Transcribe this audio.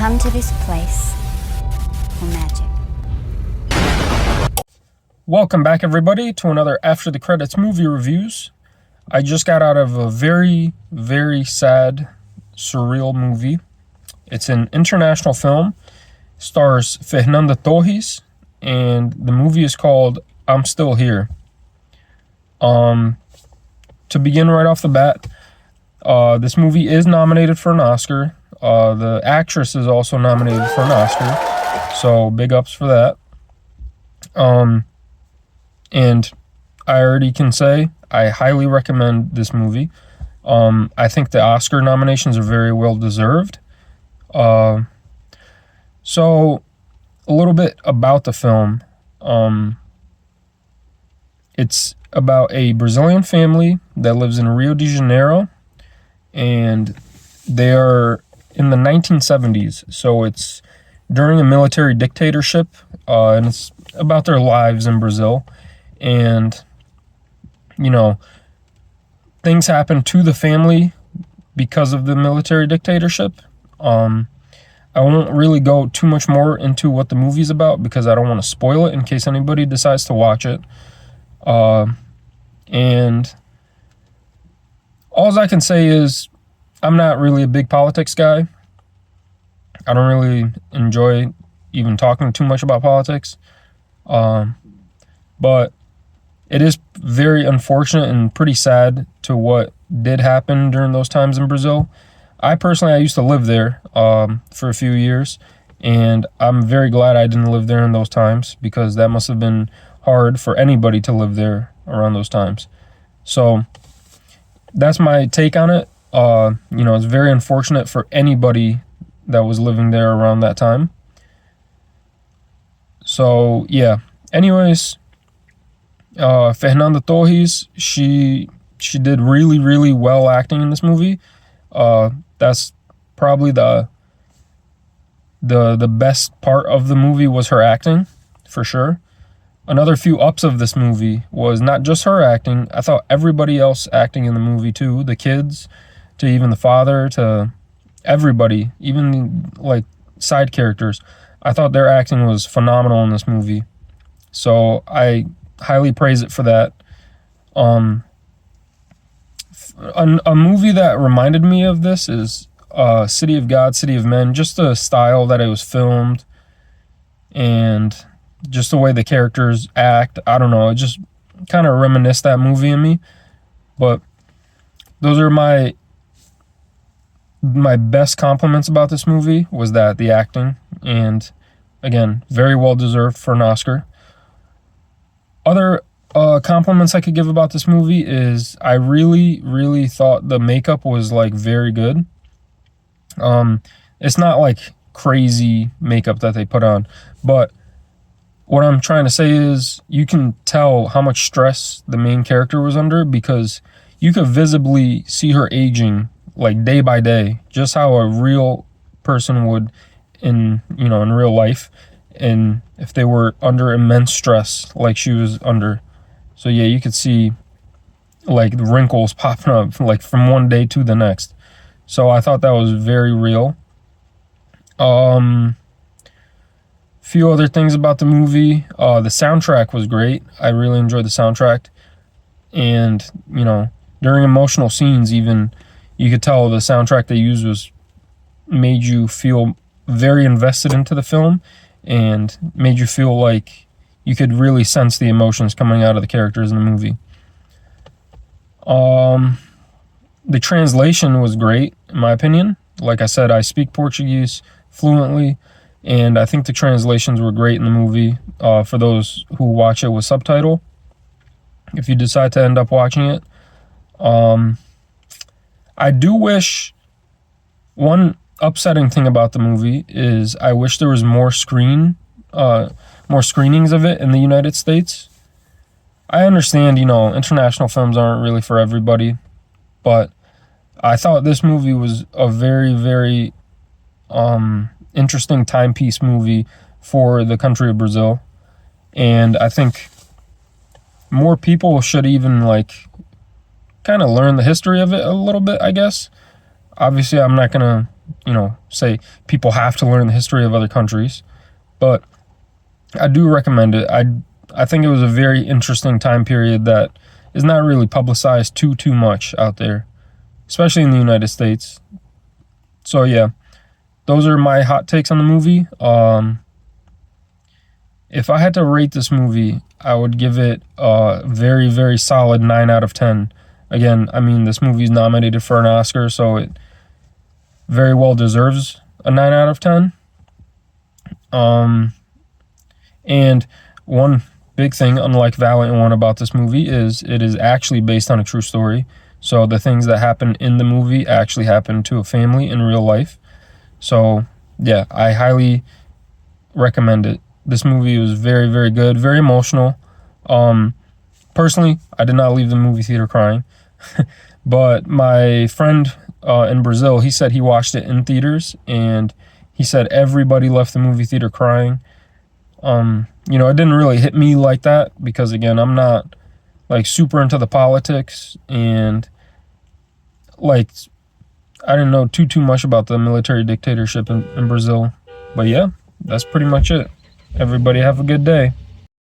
come to this place for magic. Welcome back, everybody, to another After the Credits movie reviews. I just got out of a very, very sad, surreal movie. It's an international film, stars Fernanda Torres, and the movie is called I'm Still Here. To begin right off the bat, this movie is nominated for an Oscar. The actress is also nominated for an Oscar, so big ups for that. And I already can say I highly recommend this movie. I think the Oscar nominations are very well deserved. So a little bit about the film. It's about a Brazilian family that lives in Rio de Janeiro, and they are in the 1970s. So it's during a military dictatorship, and it's about their lives in Brazil. And, you know, things happen to the family because of the military dictatorship. I won't really go too much more into what the movie's about because I don't want to spoil it in case anybody decides to watch it. And all I can say is I'm not really a big politics guy. I don't really enjoy even talking too much about politics. But it is very unfortunate and pretty sad to what did happen during those times in Brazil. I used to live there for a few years, and I'm very glad I didn't live there in those times because that must have been hard for anybody to live there around those times. So that's my take on it. It's very unfortunate for anybody that was living there around that time. So, yeah. Anyways, Fernanda Torres, she did really, really well acting in this movie. That's probably the best part of the movie was her acting, for sure. Another few ups of this movie was not just her acting. I thought everybody else acting in the movie too, the kids, to even the father, to everybody, even like side characters. I thought their acting was phenomenal in this movie. So I highly praise it for that. A movie that reminded me of this is City of God, City of Men. Just the style that it was filmed and just the way the characters act. I don't know. It just kind of reminisced that movie in me. But those are my best compliments about this movie was that the acting, and again, very well deserved for an Oscar. Other compliments I could give about this movie is I really, really thought the makeup was like very good. It's not like crazy makeup that they put on, but what I'm trying to say is you can tell how much stress the main character was under because you could visibly see her aging like day by day, just how a real person would in real life, and if they were under immense stress like she was under. So yeah, you could see like the wrinkles popping up like from one day to the next. So I thought that was very real. Few other things about the movie. The soundtrack was great. I really enjoyed the soundtrack. And, during emotional scenes even, you could tell the soundtrack they used made you feel very invested into the film and made you feel like you could really sense the emotions coming out of the characters in the movie. The translation was great, in my opinion. Like I said, I speak Portuguese fluently, and I think the translations were great in the movie for those who watch it with subtitle. If you decide to end up watching it. I do wish, one upsetting thing about the movie is I wish there was more screenings of it in the United States. I understand, international films aren't really for everybody, but I thought this movie was a very, very interesting timepiece movie for the country of Brazil. And I think more people should even kind of learn the history of it a little bit, I guess. Obviously, I'm not going to say people have to learn the history of other countries, but I do recommend it. I think it was a very interesting time period that is not really publicized too much out there, especially in the United States. So yeah, those are my hot takes on the movie. If I had to rate this movie, I would give it a very, very solid 9 out of 10. Again, I mean, this movie is nominated for an Oscar, so it very well deserves a 9 out of 10. And one big thing, unlike Valiant One, about this movie is it is actually based on a true story. So the things that happen in the movie actually happened to a family in real life. So yeah, I highly recommend it. This movie was very, very good, very emotional. Personally, I did not leave the movie theater crying, but my friend in Brazil, he said he watched it in theaters, and he said everybody left the movie theater crying. It didn't really hit me like that because, again, I'm not like super into the politics, and like I didn't know too much about the military dictatorship in Brazil. But yeah, that's pretty much it. Everybody have a good day.